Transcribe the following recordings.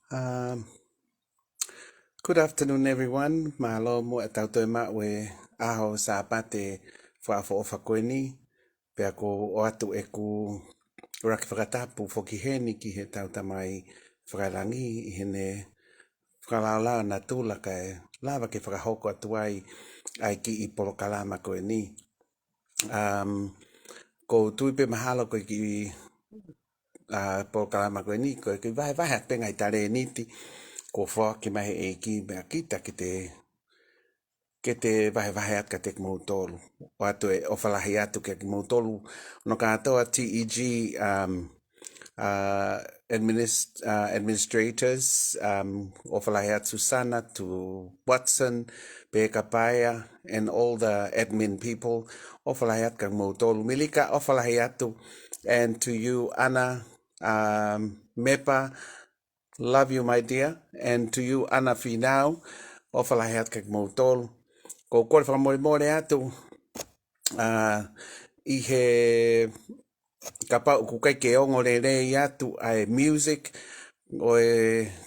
Um, Good afternoon, everyone. Mahalo mo e tautou e we aho sa pate whaafo o whakoeni. Pea ko o atu e ku raki whakatapu whoki heni ki he tautamai whakarangi i hene whakalaula na tūlaka e lava ke whakahoko atu ai ki i porokalama koe ni. Ko tuipe mahalo koe ki porokalama koe ni koe ki vai hat penga i tare niti ko whaki mahe e ki mea kita ke te vahe at ka te kimoutolu. O atu e ofalahi atu ke kimoutolu. No ka atoa TEG administrators, ofalahi atu Susana to Watson, Beka Paya, and all the admin people. Ofalahi at ka kimoutolu. Milika ofalahi atu. And to you, Anna, Mepa, love you, my dear. And to you, Anna Finau, ofalahi at ka kimoutolu. Ko kore whakamore atu i he kapa ku kai ke ongo re atu ai music o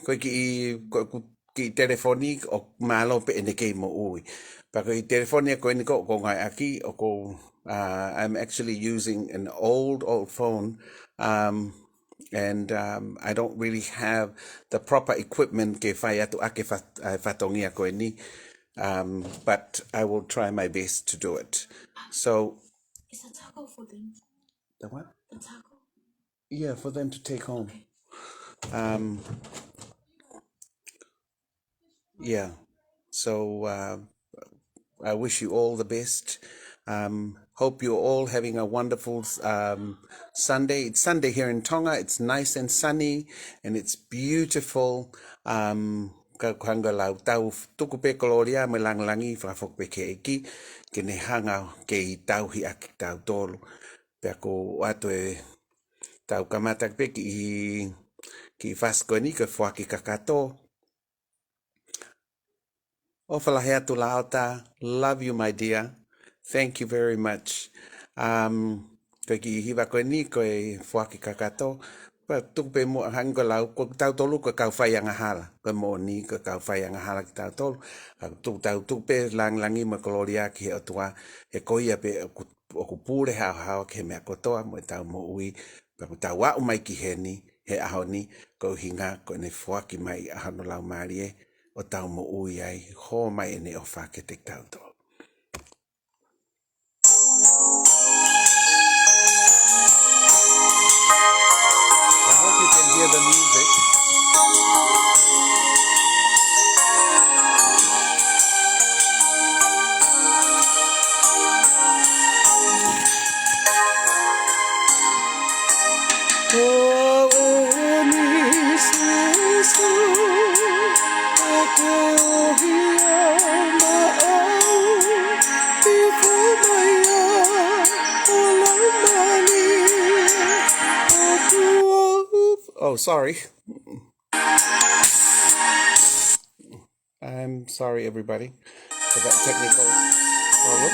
koe ki telefonik o malo pe ene ke mo ui. Pa ko i telefonia ko ene ko ngai aki o ko I'm actually using an old phone and I don't really have the proper equipment ke whai atu ake whatongia ko ni. But I will try my best to do it. So, is a taco for them? The what? The taco? Yeah, for them to take home. Um, yeah. So I wish you all the best. Hope you're all having a wonderful Sunday. It's Sunday here in Tonga. It's nice and sunny and it's beautiful. Ka hanga lau tau tuku pe koloria me langi whakafok pe ke eki ke ne hanga ke I tau hi aki tau tolu. Pea ko atu e tau kamata pe ki whasko ni ke whaki kakato. O whalahe atu laota. Love you, my dear. Thank you very much. Koe ki hiwa koe ni koe whaki kakato. Pa tupe mo hanga lau ko tau tolu ko kau whai anga hala. Koe mo ni ko kau whai anga hala ki tau tolu. Tau tupe langi ma koloria ki he otua. He koia pe o ku pūre hao ke mea kotoa mo tau mo ui. Pa tau wau mai ki he ni. He aho ni ko hinga ko ne whaki mai ahano lau marie. O tau mo ui ai, ho mai ene o whake te tau tō. I hope you can hear the music. Oh, sorry. I'm sorry, everybody, for that technical problem.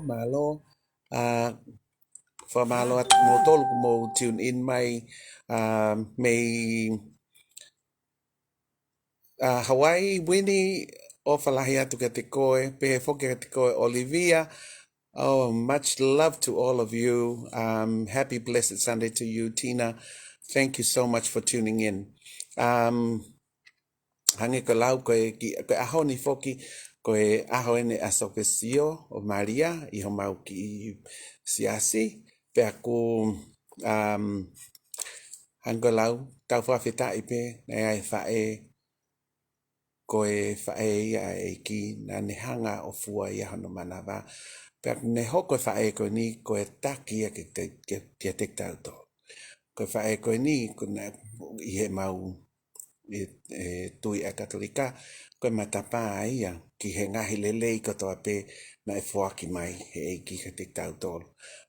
Malo. For malo at mo tol mo tune in may Hawaii Winnie o falahia tu katikoe pe fo katikoe Olivia. Oh, much love to all of you. Happy blessed Sunday to you, Tina. Thank you so much for tuning in. Hange ko lau koe aho ni foki koe aho ene asopesio o Maria I ho mau ki siasi pe aku hango lau tau whawhita ipe nei ai whae koe whae ia e ki na nehanga o fua ia hono manawa pe aku ne hoko whae koe ni koe taki a ke te tau to koe whae koe ni kuna I he mau tui a katolika koe matapa ia ki he ngahi lelei kotoa pe na e whoaki mai he ki he te tau tolo.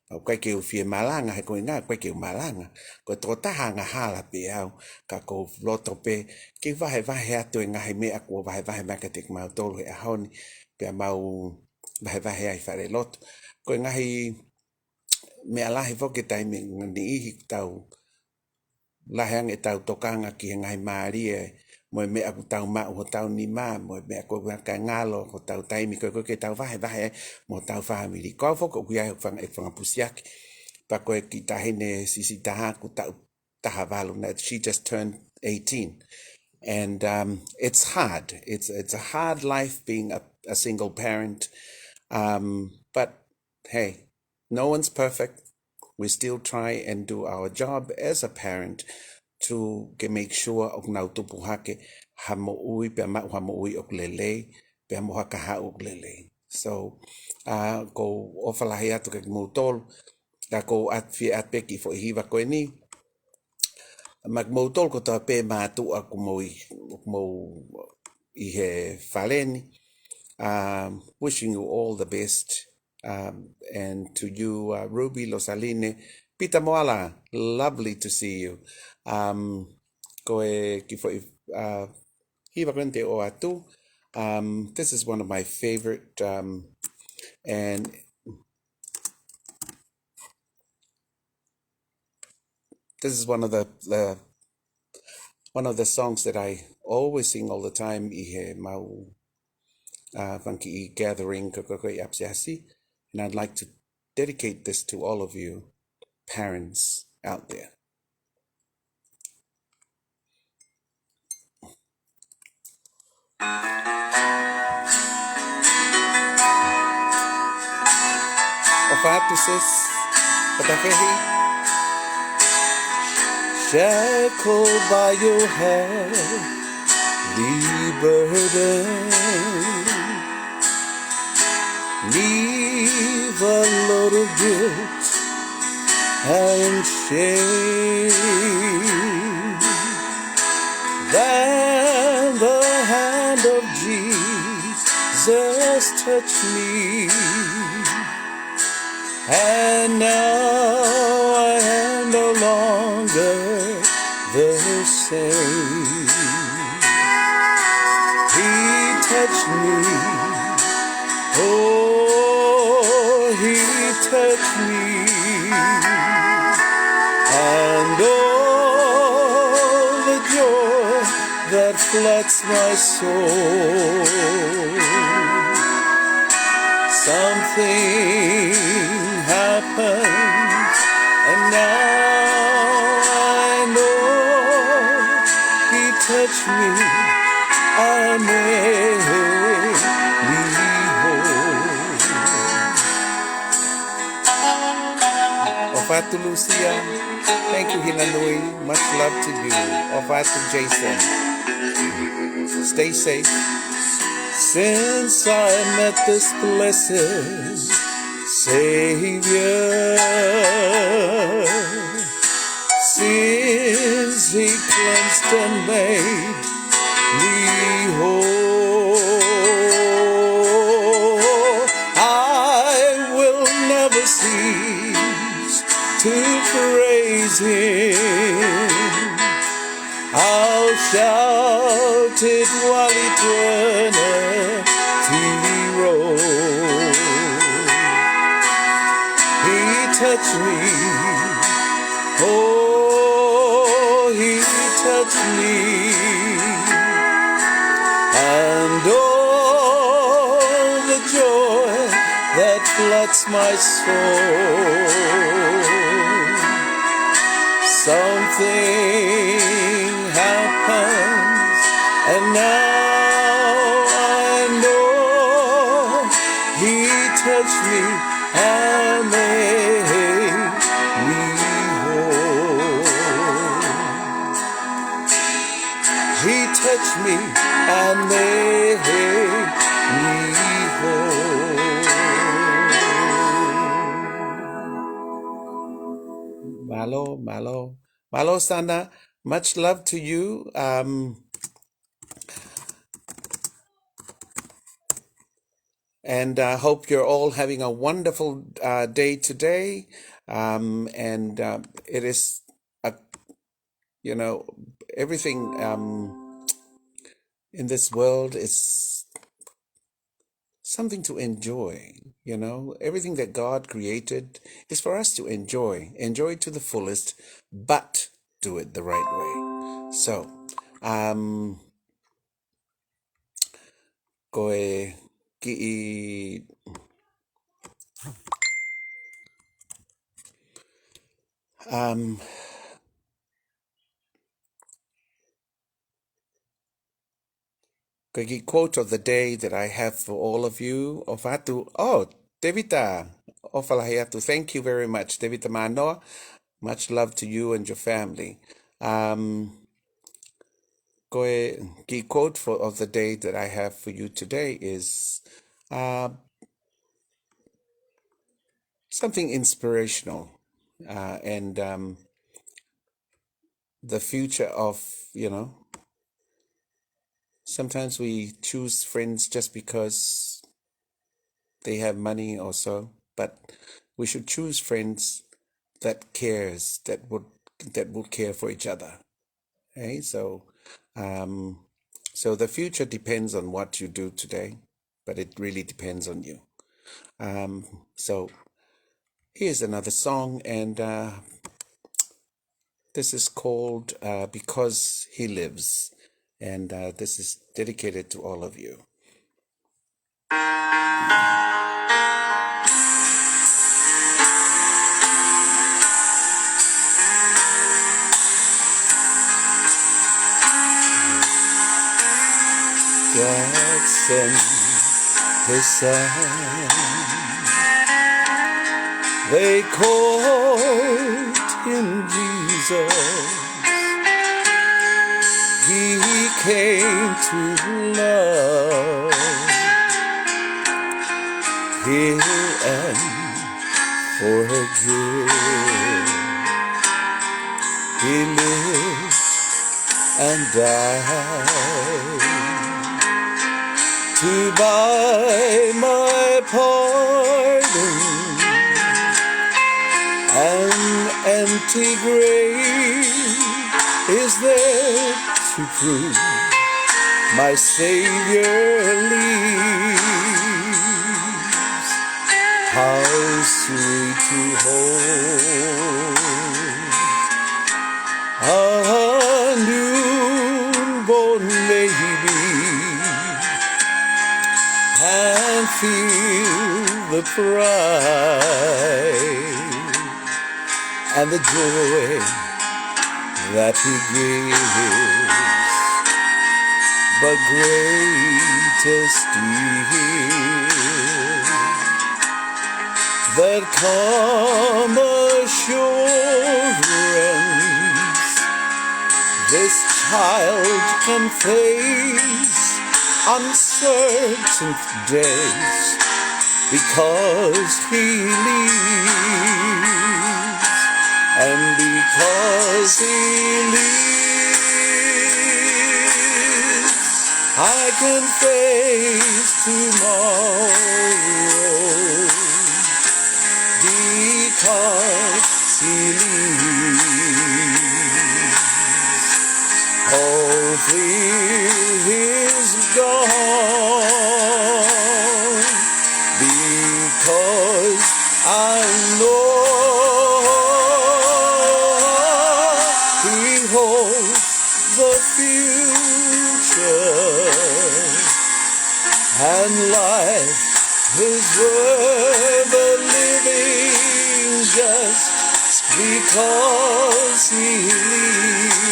Koe ke uwhie malanga he koe ngā koe ke malanga koe tō taha ngā hala pe au ka ko loto pe ki wahe atu e ngahi mea kua wahe maka te mau tolo he ahoni pe mau wahe ai whare loto koe ngahi mea lahi whoke taime ni ihi tau lahang e tau tokanga ki he ngai Maria mo me aku tau ma ho tau ni ma mo me aku ka ngalo ho tau taimi ko ke tau vahe mo tau family ko fo ko ia fang e fang pusiak pa ko ki tahine sisi taha ku tau tahavalu na she just turned 18 and it's hard it's a hard life being a single parent but hey no one's perfect. We still try and do our job as a parent to make sure ok nau tupu hake ha mo ui pe ma ha mo ui ok lele pe mo haka ha ok lele. So ko ofalahi atu ke mo tol ka ko at fi at peki fo hiva ko ni mag mo tol ko ta pe ma tu aku mo I he faleni. Wishing you all the best. And to you, Ruby Losaline, Pita Moala, lovely to see you. Koe kifo hiva kwente o atu. This is one of my favorite, and this is one of the songs that I always sing all the time. Ihe mau funky gathering kokoi apsiasi. And I'd like to dedicate this to all of you parents out there. Ofatu sis, patafehi. Shackled by your heavy burden, leave a load of guilt and shame. Then the hand of Jesus touched me, and now I am no longer the same. He touched me. Oh, he touched me. And all the joy that floods my soul. Something happened, and now I know he touched me and made me whole. Ofatu Lucia, thank you Hinanui, much love to you. Ofatu Jason, stay safe. Since I met this blessed Savior, since he cleansed and made me whole, I will never cease to praise him. I'll shout it while eternity rolls. He touched me. Oh, he touched me. And all the joy that floods my soul. Something happens, and now I know he touched me and made me whole. He touched me and made me whole. Malo sana, much love to you. And I hope you're all having a wonderful day today. It is, everything in this world is something to enjoy. Everything that God created is for us to enjoy it to the fullest, but do it the right way. So, koe ki'i quote of the day that I have for all of you. Devita Ofalahiatu, thank you very much. Devita Manoa, much love to you and your family. Key quote of the day that I have for you today is something inspirational and the future of, sometimes we choose friends just because they have money or so, but we should choose friends that cares, that will care for each other. Okay, so the future depends on what you do today, but it really depends on you. So here's another song, and this is called Because He Lives, and this is dedicated to all of you. God sent His Son. They called Him Jesus. He came to love, heal, and forgive. He lived and died to buy my pardon. An empty grave is there to prove my Savior lives. How sweet to hold a newborn baby and feel the pride and the joy that he gives, but greater still, that calm assurance this child can face uncertain days, because he lives, and because he lives, I can face tomorrow, because he lives. All fear is gone, because I know he holds the future, and life is worth the living just because he lives.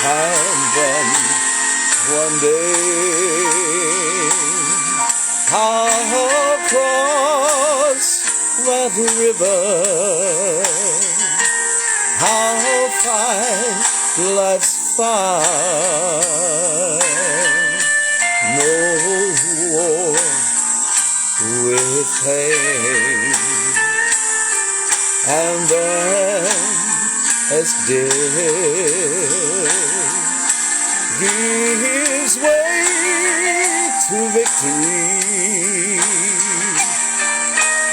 And then one day I'll cross that river, I'll find life's fire, no war with pain, and then as death gives way to victory,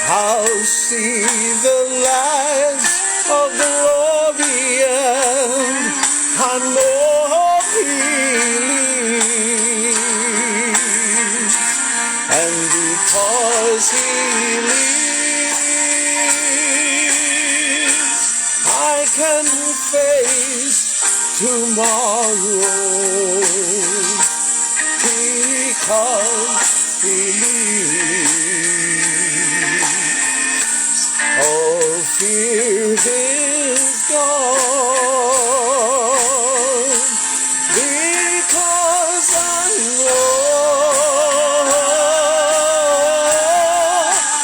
I'll see the lights of glory, and I know he lives, and because he lives, I can face tomorrow, because he lives. All fear is gone, because I know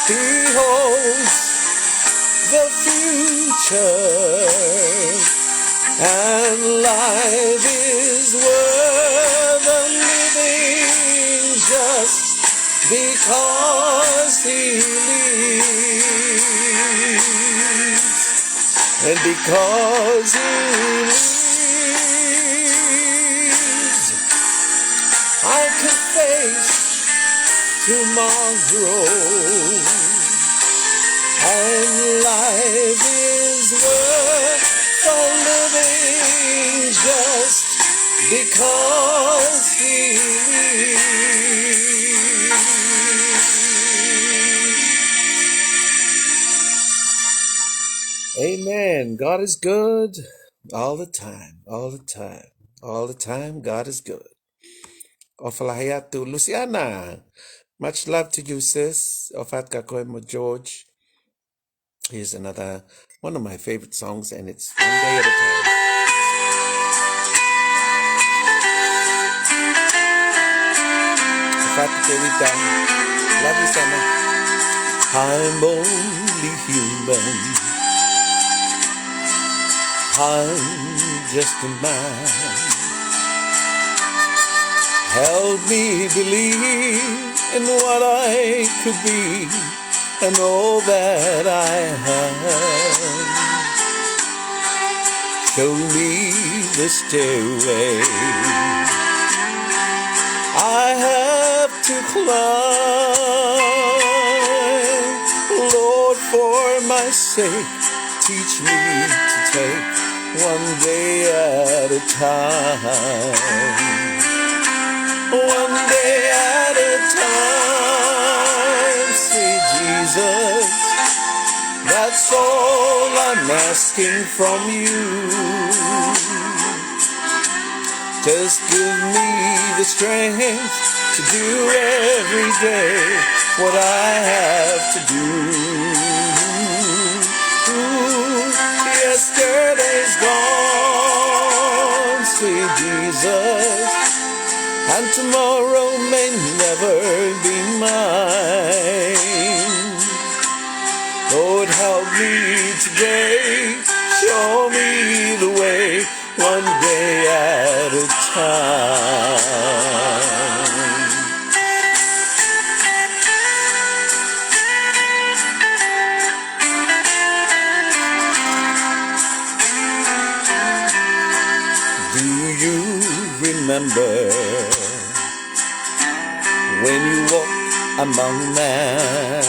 he holds the future, and life is worth the living just because he lives, and because he lives, I can face tomorrow, and life is worth the living just because he lives. Amen. God is good all the time, all the time, all the time. God is good. Ofalahayatu Luciana. Much love to you, sis. Ofat Kakoemo George. Here's another one of my favorite songs, and it's One Day at a Time. Ofat Kerita. Love you, Sama. I'm only human. I'm just a man. Help me believe in what I could be and all that I have. Show me the stairway I have to climb. Lord, for my sake, teach me to take one day at a time. One day at a time, sweet Jesus, that's all I'm asking from you. Just give me the strength to do every day what I have to do. Yesterday's gone, sweet Jesus, and tomorrow may never be mine. Lord, help me today, show me the way, one day at a time. Do you remember when you walk among men?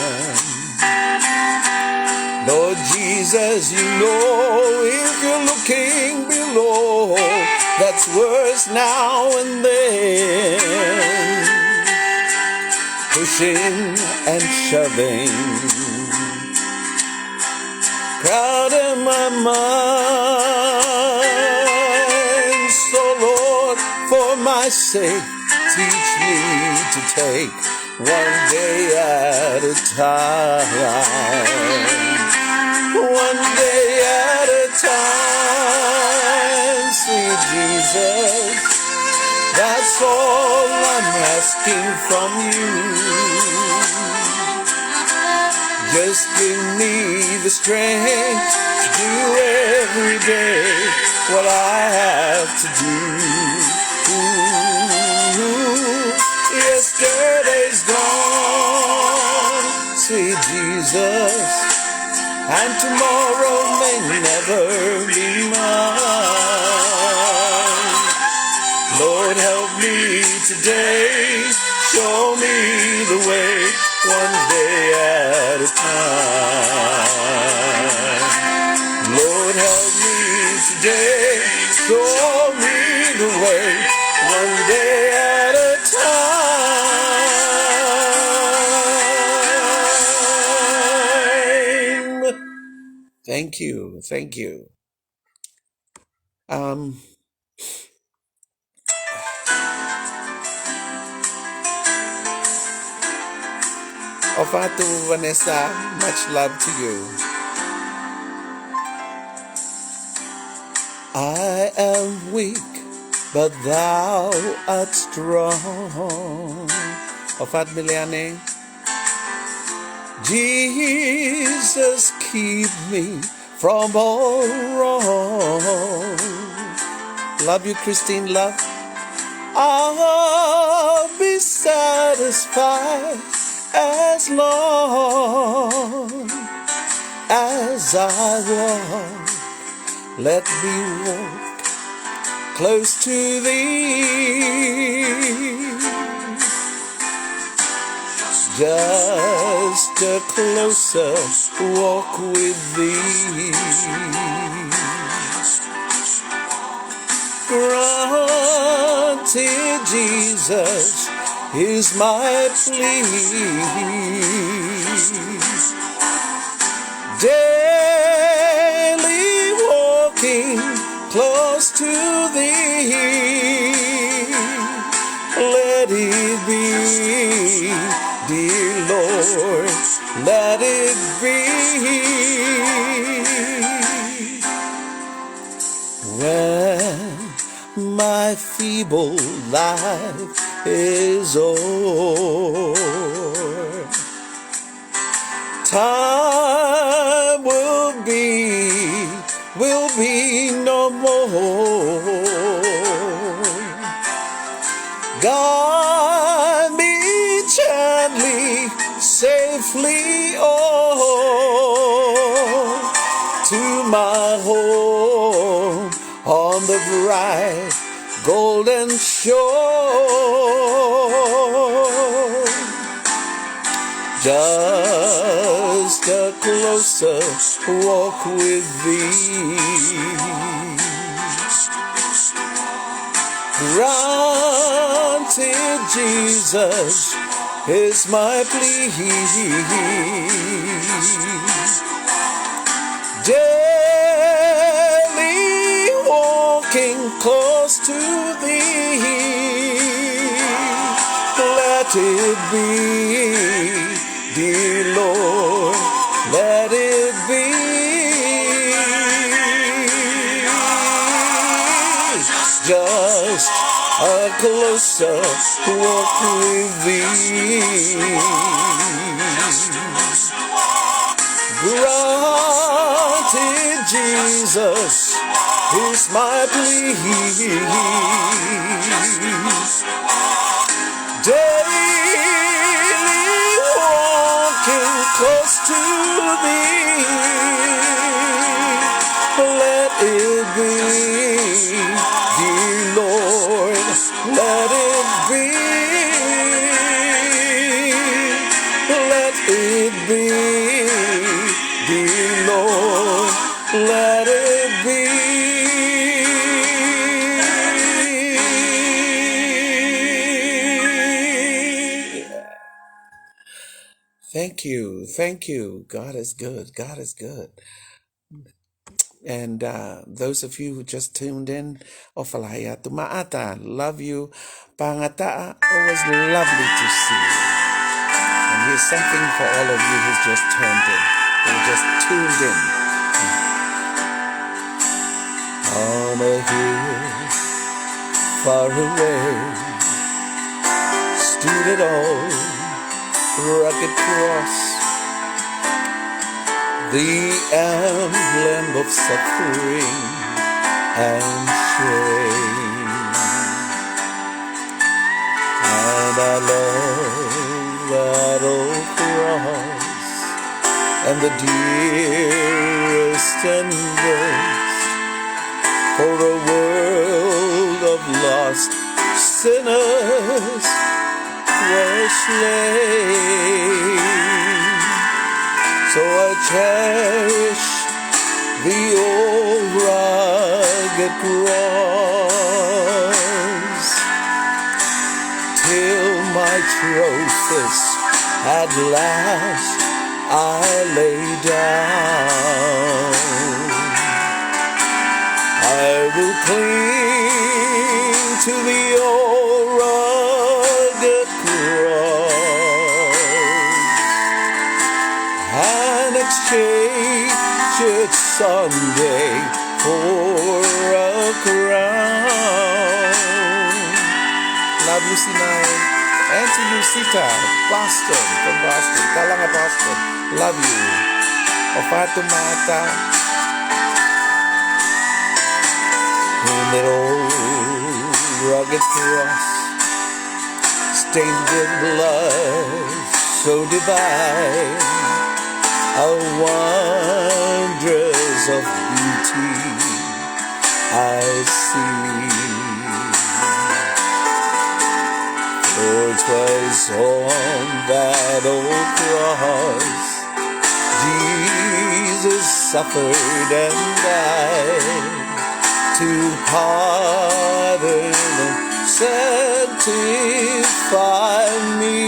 Lord Jesus, you know if you're looking below, that's worse now and then. Pushing and shoving, crowd in my mind. So Lord, for my sake, teach me to take one day at a time. One day at a time, sweet Jesus, that's all I'm asking from you. Just give me the strength to do every day what I have to do. Yesterday's gone, sweet Jesus, and tomorrow may never be mine. Lord, help me today, show me the way, one day at a time. Lord, help me today, show me the way, one day at a time. Thank you, thank you. Ofatu Vanessa, much love to you. I am weak, but thou art strong. Ofat Miliane. Jesus, keep me from all wrong. Love you, Christine, love. I'll be satisfied as long as I walk. Let me walk close to thee. Just a closer walk with thee. Granted, Jesus is my plea. Daily walking close to thee. Let it be, dear Lord, let it be. When my feeble life is o'er, time will be no more. Guide me gently, safely on to my home on the bright golden shore. Just a closer walk with thee. Granted, Jesus is my plea. Daily walking close to thee. Let it be, dear Lord, let it be. Just a closer walk with thee. Granted, Jesus is my plea. Daily walking close to thee. Let it be, dear Lord, let it be. Let it be, dear Lord, let it be. Thank you. God is good. God is good. And those of you who just tuned in, Ofalaya Tumaata, love you. Pangataa, always lovely to see you. And here's something for all of you who just tuned in. On a hill far away stood an old rugged cross, the emblem of suffering and shame. And I love that old cross and the dearest embers for a world of lost sinners were slain. So I cherish the old rugged cross till my trophies at last I lay down. I will cling to the old rugged cross and exchange it someday for a crown. Love you, C9. And to you, Sita, Boston, from Boston, Kalanga, Boston. Love you. Ofatumata. In that old rugged cross, stained with blood so divine, a wondrous of beauty I see. For 'twas on that old cross Jesus suffered and died to pardon and sanctify me.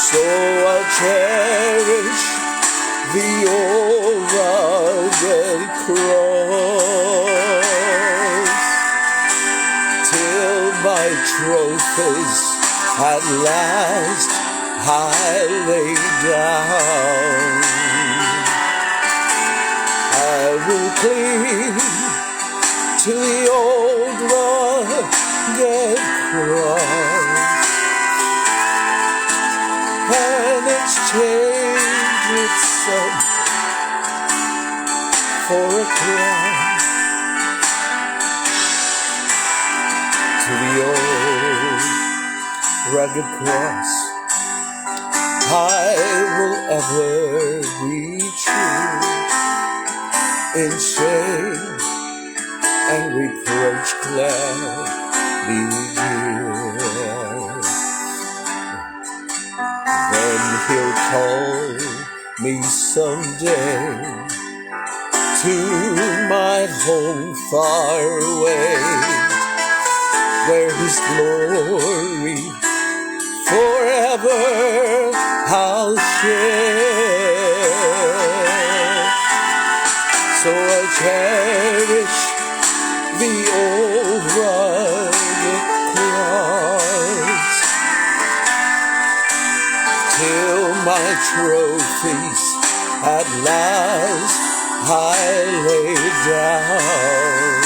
So I cherish the old rugged cross till my trophies at last I lay down. I will cling to the old rugged cross and exchange it some for a crown. To the old rugged cross I will ever be true. In shame and reproach gladly yield. then he'll call me someday to my home far away, where his glory forever I'll share. So I cherish the old rugged cross till my trophies at last I lay down.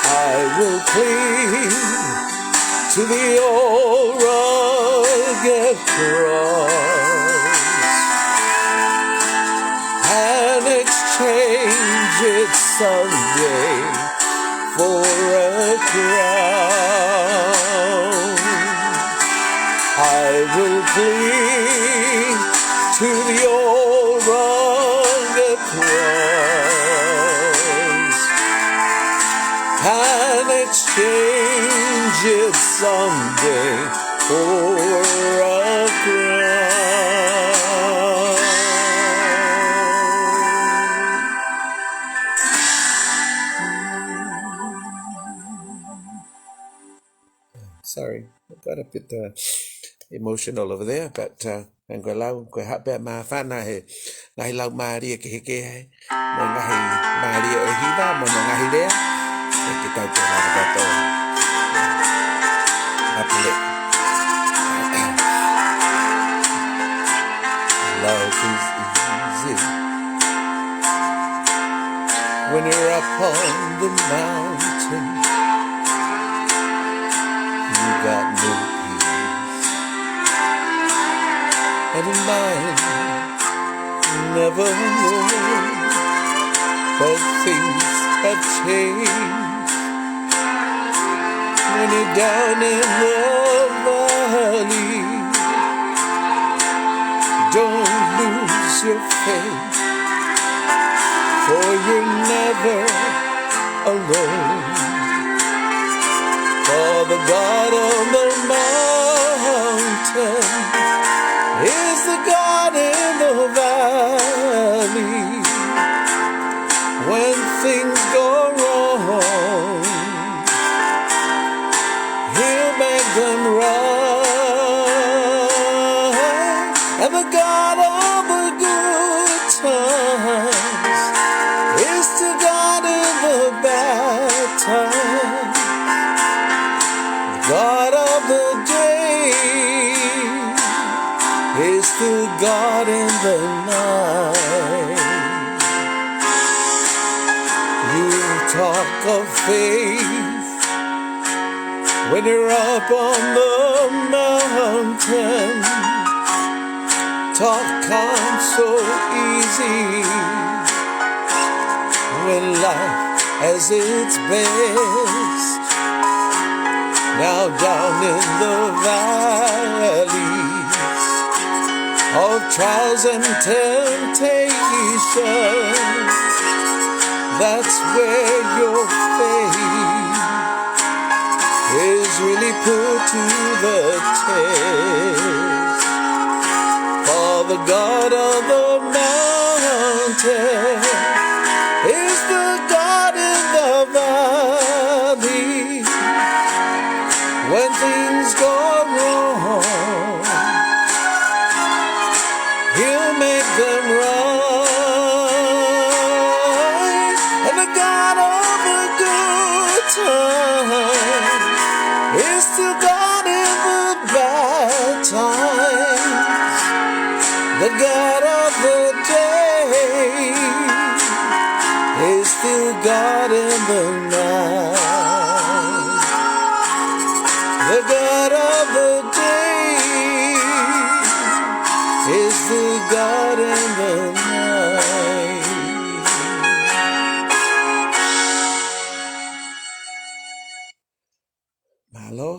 I will cling to the old rugged cross and exchange it someday for a crown. I will cling to the old rugged cross and exchange it someday for a crown. Sorry, I got a bit emotional over there, but I'm going to have that my fan I love Maria Kiki, Mongahi Maria Hiva, Mongahi there. Kita tu lah kata apa le? Love is easy when you're up on the mountain. You got no peace, and in mind never know, but things have changed. When you're down in the valley, don't lose your faith, for you're never alone. For the God on the mountain is the God in the valley. When things go wrong, He'll make them right. And the God of the good times is the God in the bad times. The God of the day is the God in the night. You talk of faith when you're up on the mountain. Talk comes so easy when life has its best. Now down in the valleys of trials and temptations, that's where your faith is really put to the test. For the God of the mountain is the God in the valley. When things go wrong, He'll make them right. And the God of the good times is the God in the bad times. The God of the day is the God in the night. The God of the day is the God in the night. Malo,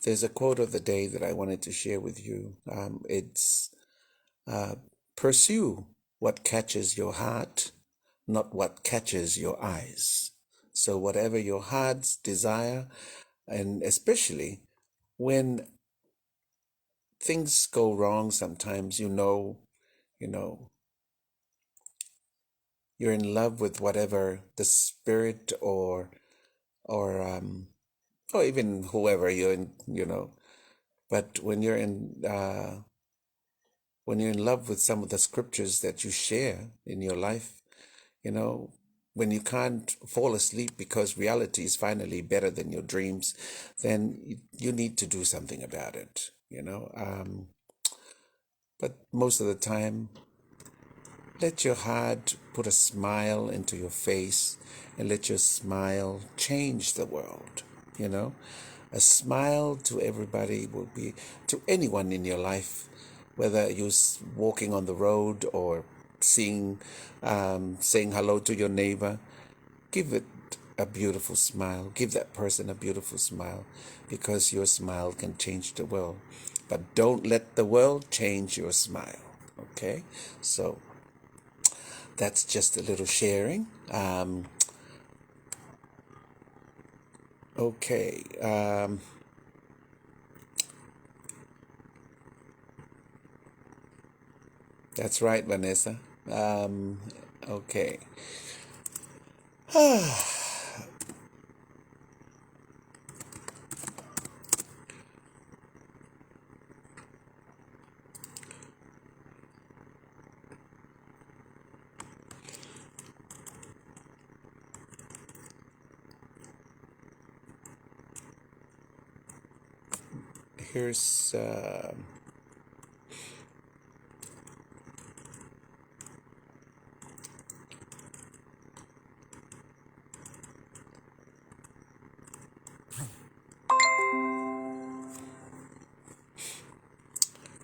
there's a quote of the day that I wanted to share with you. It's pursue what catches your heart, not what catches your eyes. So whatever your heart's desire, and especially when things go wrong sometimes, you know, you're in love with whatever the spirit or even whoever you're in, but when you're in love with some of the scriptures that you share in your life, when you can't fall asleep because reality is finally better than your dreams, then you need to do something about it, but most of the time, let your heart put a smile into your face and let your smile change the world, A smile to everybody will be, to anyone in your life, whether you're walking on the road or saying hello to your neighbor, give it a beautiful smile. Give that person a beautiful smile, because your smile can change the world. But don't let the world change your smile, okay? So that's just a little sharing. Okay. That's right, Vanessa. Okay. Here's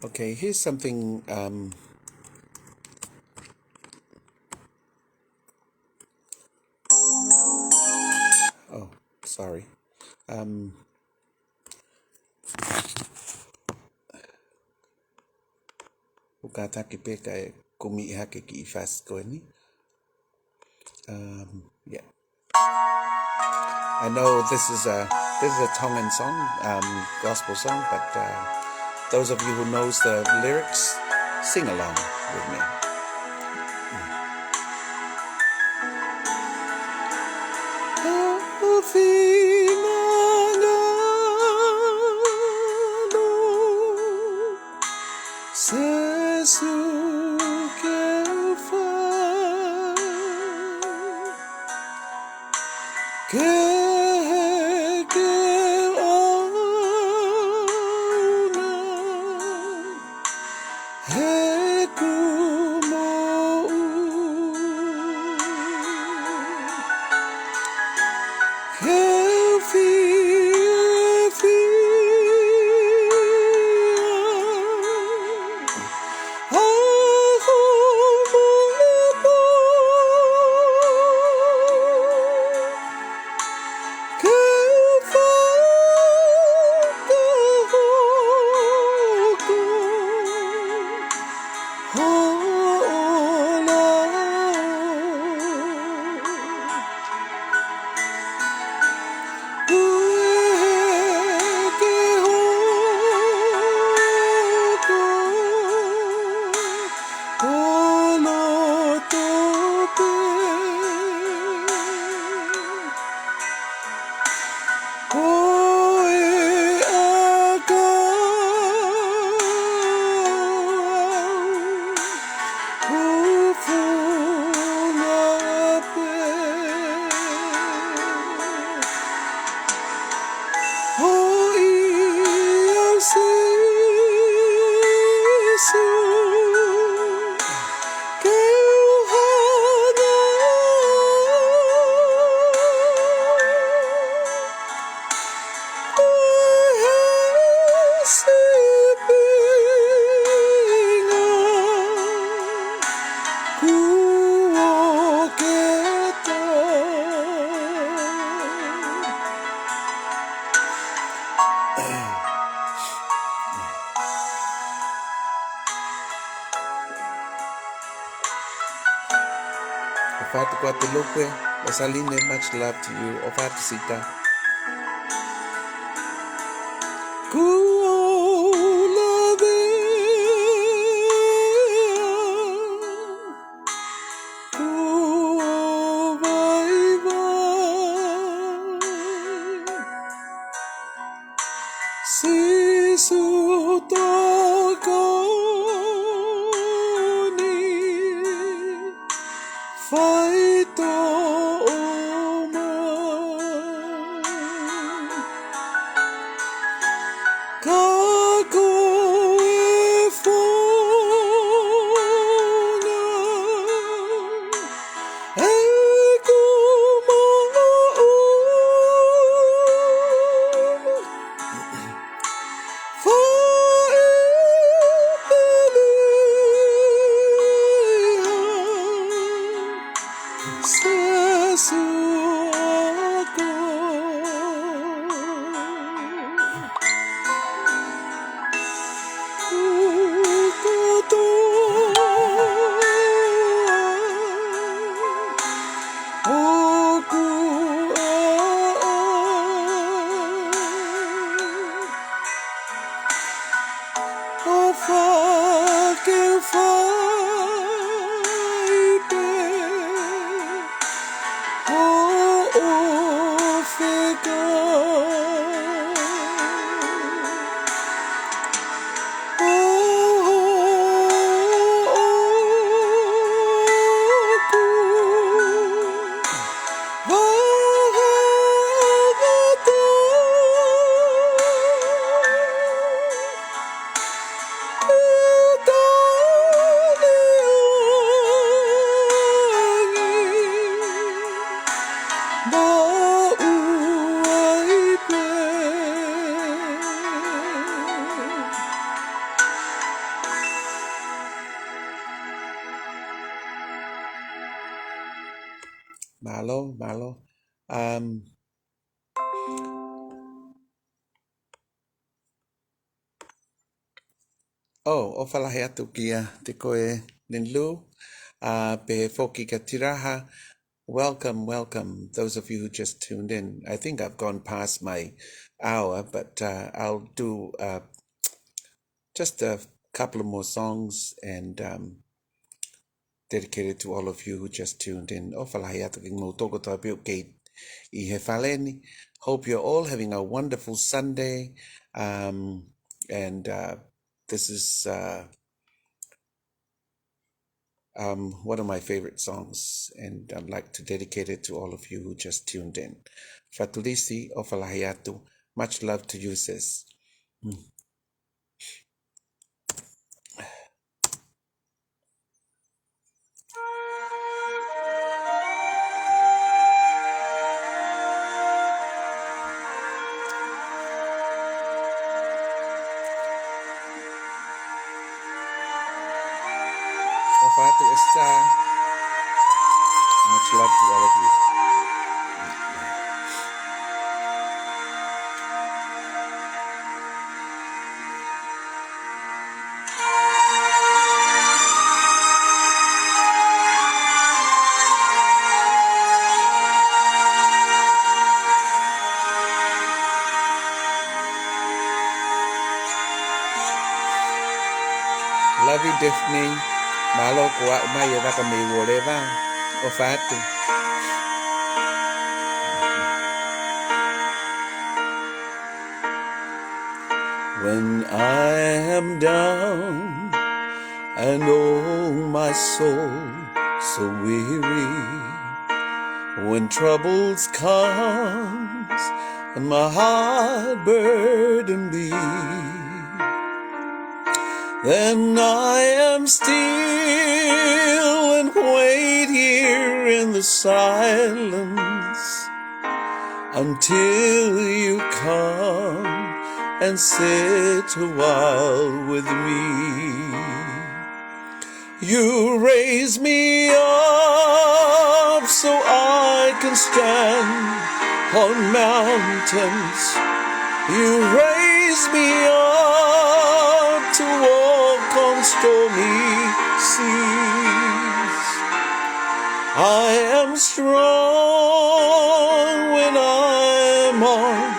okay. Here's something. Oh, sorry. Ukata kipeka kumi hake ki ifas koeni. Yeah. I know this is a Tongan song, gospel song, but those of you who knows the lyrics, sing along with me. Hey Ofatu Guadalupe, Rosaline, much love to you. Ofatu Sita. Malo. O whalahe atu kia te koe Ninlu, pe foki ka tiraha. Welcome, those of you who just tuned in. I think I've gone past my hour, but I'll do just a couple of more songs and dedicated to all of you who just tuned in. O whalahe atu ki ngō toko tā pio kei I he whaleni. Hope you're all having a wonderful Sunday. And this is one of my favorite songs, and I'd like to dedicate it to all of you who just tuned in. Fatulisi o Falahiatu, much love to you, sis. Ofatu Esta, much love to all of you. Love you, Daphne. Malo kuwa umayo baka may whatever. Ofatu. When I am down and oh my soul so weary, when troubles comes and my heart burden be, then I am still and wait here in the silence until you come and sit a while with me. You raise me up so I can stand on mountains. You raise me up to walk on stormy seas. I am strong when I'm on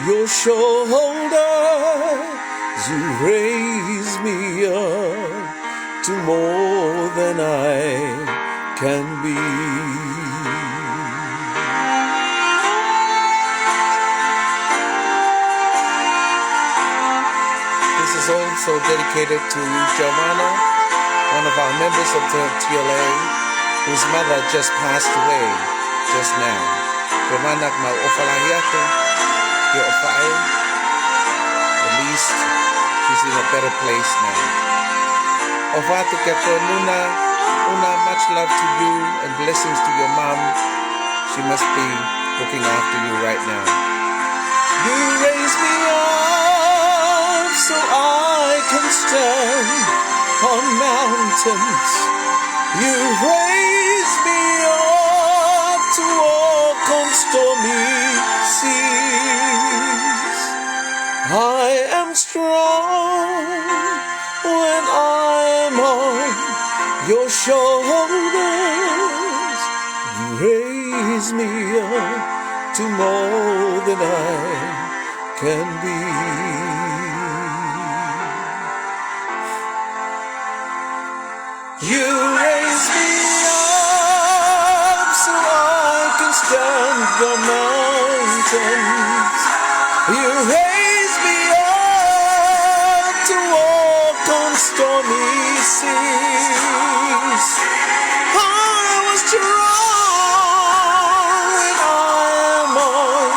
your shoulders. You raise me up to more than I can be. This is also dedicated to Giovanna, one of our members of the TLA, whose mother just passed away just now. Giovanna ma ofalahiato, yo ofae. At least she's in a better place now. Ofatu keko nuna, much love to you and blessings to your mom. She must be looking after you right now. You raise me up so I can stand on mountains. You raise me up to walk on stormy seas. I am strong when I'm on your shoulders. You raise me up to more than I can be. You raise me up so I can stand the mountains. You raise me up to walk on stormy seas. I was strong when I'm on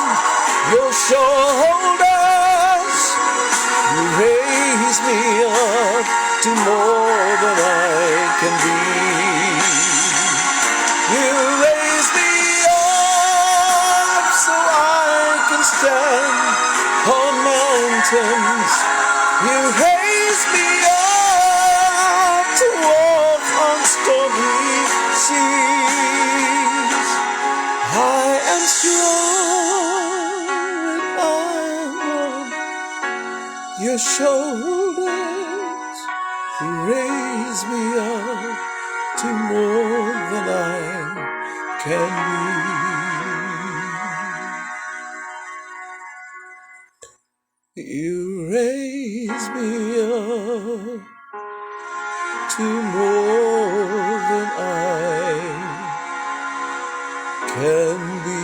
your shoulders. You raise me up to more than I can be. You raise me up so I can stand on mountains. You raise me up to walk on stormy seas. I am strong when I'm on your shoulders. You raise me up to more than I can be. You raise me up to more than I can be.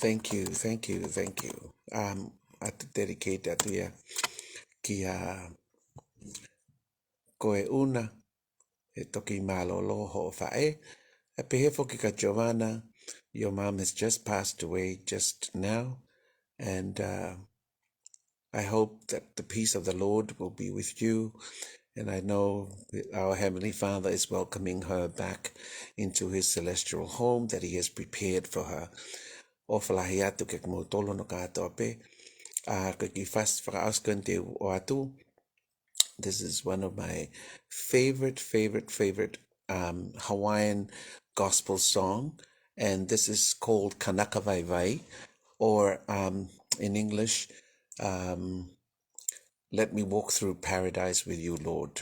Thank you, thank you, thank you. I dedicate that to kia koe una e toki malolo ho fae. E pehe foki ka Giovanna, your mom has just passed away just now, and I hope that the peace of the Lord will be with you. And I know that our Heavenly Father is welcoming her back into his celestial home that he has prepared for her. O whalahi atu ke mo tolo no katoa pe. Ka ki fast whakauskan te o atu. This is one of my favorite Hawaiian gospel song. And this is called Kanaka Vai Vai, or in English, Let Me Walk Through Paradise with You, Lord.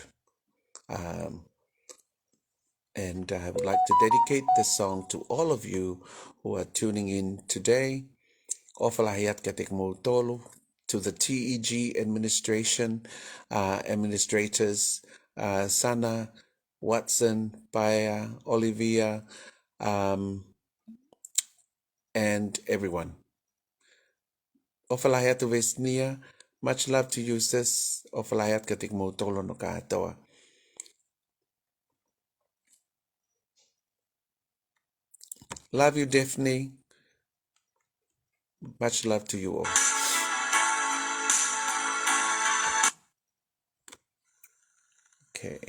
And I would like to dedicate this song to all of you who are tuning in today. Ofalahiat katik mo tolu, to the TEG administration, administrators, Sana, Watson, Paya, Olivia, and everyone. Ofalahiat to Vesnia, much love to you, sis. Ofalahiat katik mo tolu no katoa. Love you, Daphne. Much love to you all. Okay.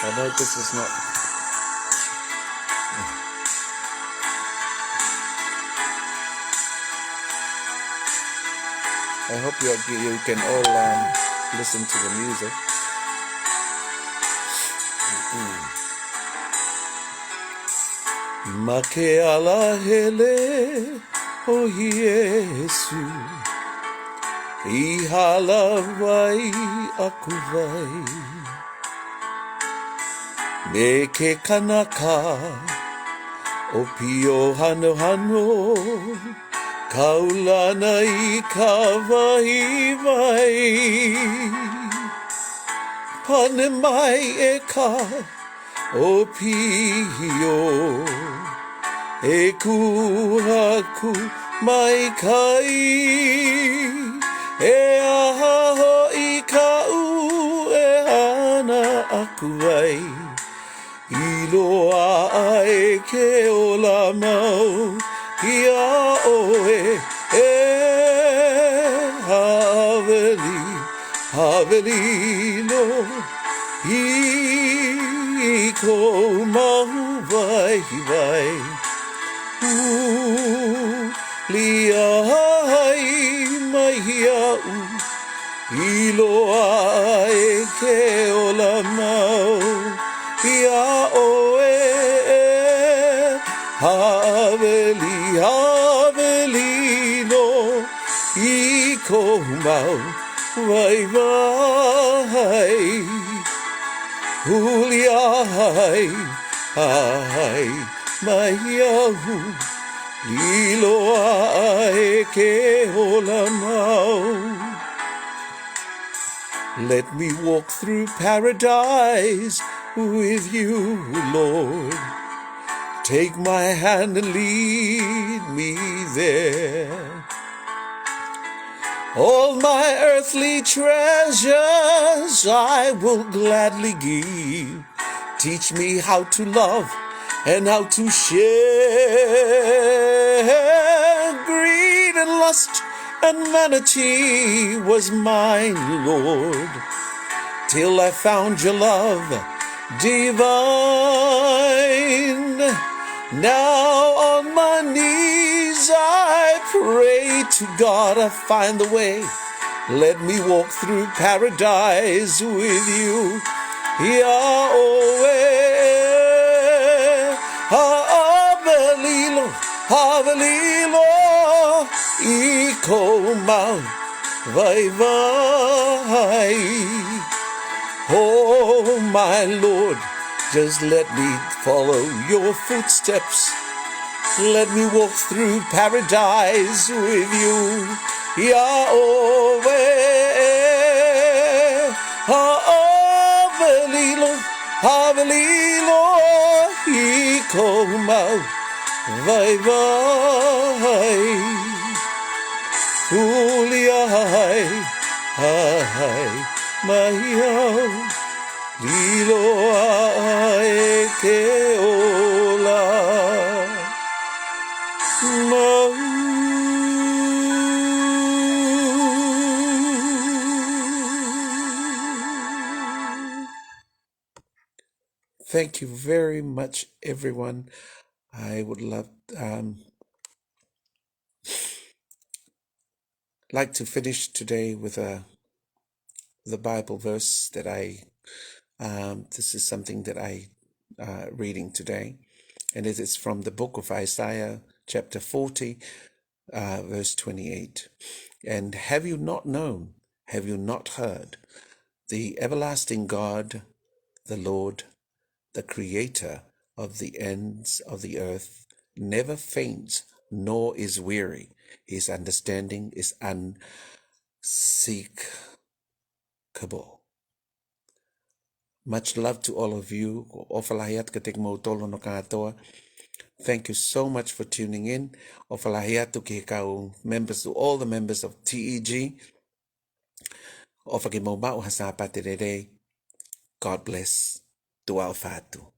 I know this is not I hope you can all listen to the music. Make ala hele o Yesu, I hala vai aku vai, me ke kanaka o pio hano hano, kaulana I ka vai vai, pane mai e ka o pio, e kuhaku mai kai, e aha ho I ka u e ana aku ai, I loa ai ke ola mau, ia oe e haveli, haveli no, I ko mahu vai vai, lia hai mai hiau, I loa ai ke ola mau, ia oe haveli, haveli no, I ko mau vai vai, hulia hai, hai mai au, liloa ai ke ola mau. Let me walk through paradise with you, Lord. Take my hand and lead me there. All my earthly treasures I will gladly give. Teach me how to love and how to share. Greed and lust and vanity was mine, Lord, till I found your love divine. Now on my knees I pray to God I find the way. Let me walk through paradise with you. Yahweh, Havelilo, Havelilo, Iko Mau, Vai Vai. Oh, my Lord, just let me follow your footsteps. Let me walk through paradise with you, Yahweh. Havelilo, Havelilo, Iko Mau, Vai Vai. Hulia hai, hai, Mahiau, Lilo ai ke ola mau. Thank you very much, everyone. I would like to finish today with the Bible verse that this is something that I reading today, and it is from the book of Isaiah, chapter 40, verse 28. And have you not known, have you not heard, the everlasting God, the Lord, the creator of the ends of the earth, never faints nor is weary. His understanding is unseekable. Much love to all of you. Thank you so much for tuning in. Members, to all the members of TEG. God bless. Tual fatu.